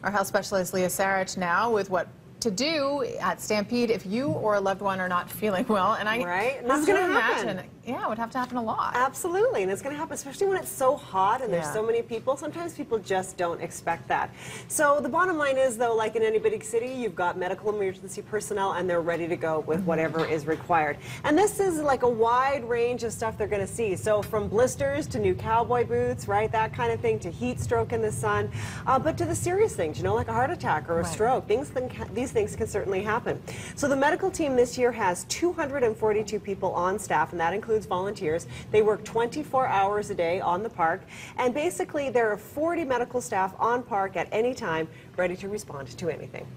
Our health specialist, LEAH SARICH, now with what to do at Stampede if you or a loved one are not feeling well. And I right? have This is to going to imagine, happen. yeah, it would have to happen a lot. Absolutely, and it's going to happen, especially when it's so hot and there's Yeah. so many people. Sometimes people just don't expect that. So the bottom line is, though, like in any big city, you've got medical emergency personnel, and they're ready to go with whatever is required. And this is like a wide range of stuff they're going to see. So from blisters to new cowboy boots, right, that kind of thing, to heat stroke in the sun, but to the serious things, you know, like a heart attack or a stroke. These things can certainly happen. So the medical team this year has 242 people on staff, and that includes volunteers. They work 24 hours a day on the park, and basically there are 40 medical staff on park at any time ready to respond to anything.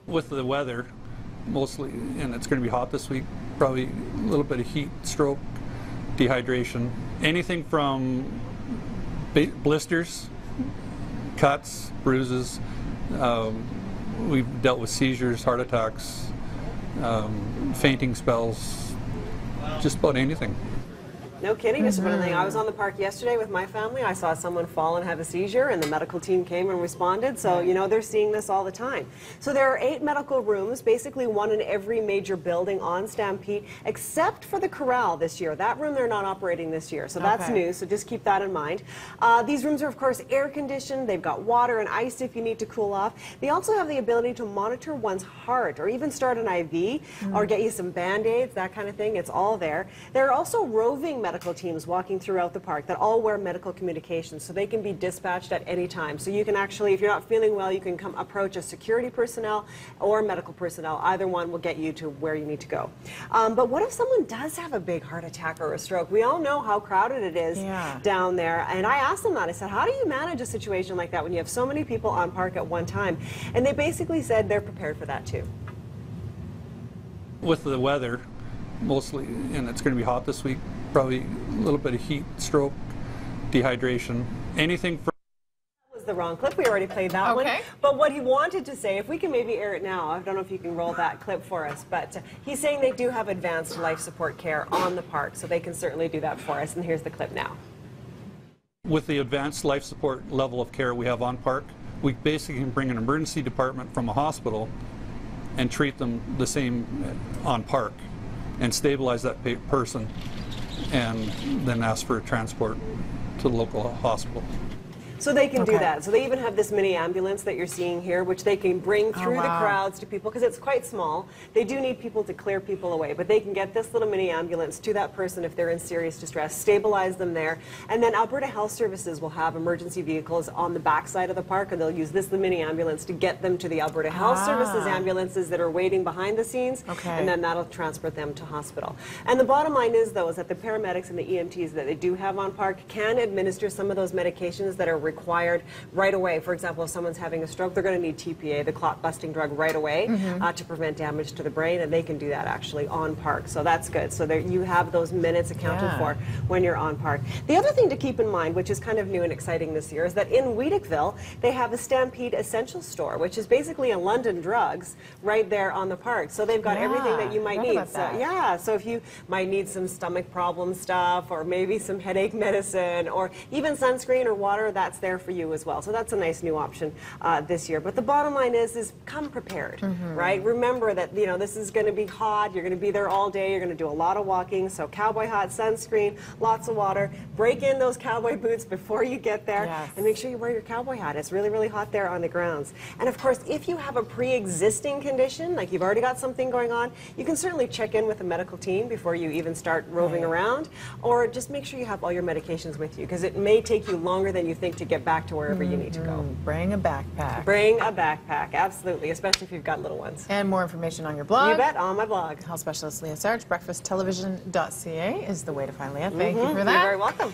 With the weather, mostly, and it's going to be hot this week, probably a little bit of heat stroke, dehydration, anything from blisters, cuts, bruises. We've dealt with seizures, heart attacks, fainting spells, just about anything. No kidding, Mr. Thing. I was on the park yesterday with my family. I saw someone fall and have a seizure, and the medical team came and responded. So, you know, they're seeing this all the time. So there are 8 medical rooms, basically one in every major building on Stampede, except for the corral this year. That room they're not operating this year, so that's new, so just keep that in mind. These rooms are, of course, air-conditioned. They've got water and ice if you need to cool off. They also have the ability to monitor one's heart or even start an IV or get you some Band-Aids, that kind of thing. It's all there. There are also roving medical teams walking throughout the park that all wear medical communications, so they can be dispatched at any time. So you can actually, if you're not feeling well, you can come approach a security personnel or medical personnel. Either one will get you to where you need to go. But what if someone does have a big heart attack or a stroke? We all know how crowded it is down there. And I asked them that. I said, how do you manage a situation like that when you have so many people on park at one time? And they basically said they're prepared for that too. With the weather, mostly, and it's going to be hot this week, probably a little bit of heat stroke, dehydration, anything from... That was the wrong clip. We already played that one. But what he wanted to say, if we can maybe air it now, I don't know if you can roll that clip for us, but he's saying they do have advanced life support care on the park, so they can certainly do that for us. And here's the clip now. With the advanced life support level of care we have on park, we basically can bring an emergency department from a hospital and treat them the same on park and stabilize that person, and then ask for a transport to the local hospital. So they can do that. So they even have this mini ambulance that you're seeing here, which they can bring through the crowds to people, because it's quite small. They do need people to clear people away, but they can get this little mini ambulance to that person if they're in serious distress, stabilize them there, and then Alberta Health Services will have emergency vehicles on the back side of the park, and they'll use this mini ambulance to get them to the Alberta Health Services ambulances that are waiting behind the scenes, and then that'll transport them to hospital. And the bottom line is, though, is that the paramedics and the EMTs that they do have on park can administer some of those medications that are required right away. For example, if someone's having a stroke, they're going to need TPA, the clot-busting drug, right away to prevent damage to the brain, and they can do that actually on park. So that's good. So there you have those minutes accounted for when you're on park. The other thing to keep in mind, which is kind of new and exciting this year, is that in Weedickville, they have a Stampede Essential Store, which is basically a London Drugs right there on the park. So they've got everything that you might need. So, so if you might need some stomach problem stuff, or maybe some headache medicine, or even sunscreen or water, that's there for you as well. So that's a nice new option this year. But the bottom line is come prepared, right? Remember that, you know, this is going to be hot. You're going to be there all day. You're going to do a lot of walking. So cowboy hat, sunscreen, lots of water. Break in those cowboy boots before you get there, and make sure you wear your cowboy hat. It's really, really hot there on the grounds. And of course, if you have a pre-existing condition, like you've already got something going on, you can certainly check in with the medical team before you even start roving around, or just make sure you have all your medications with you, because it may take you longer than you think to get back to wherever you need to go. Bring a backpack. Bring a backpack, absolutely, especially if you've got little ones. And more information on your blog. You bet, on my blog. Health specialist LEAH SARICH, breakfasttelevision.ca is the way to find LEAH. Thank you for that. You're very welcome.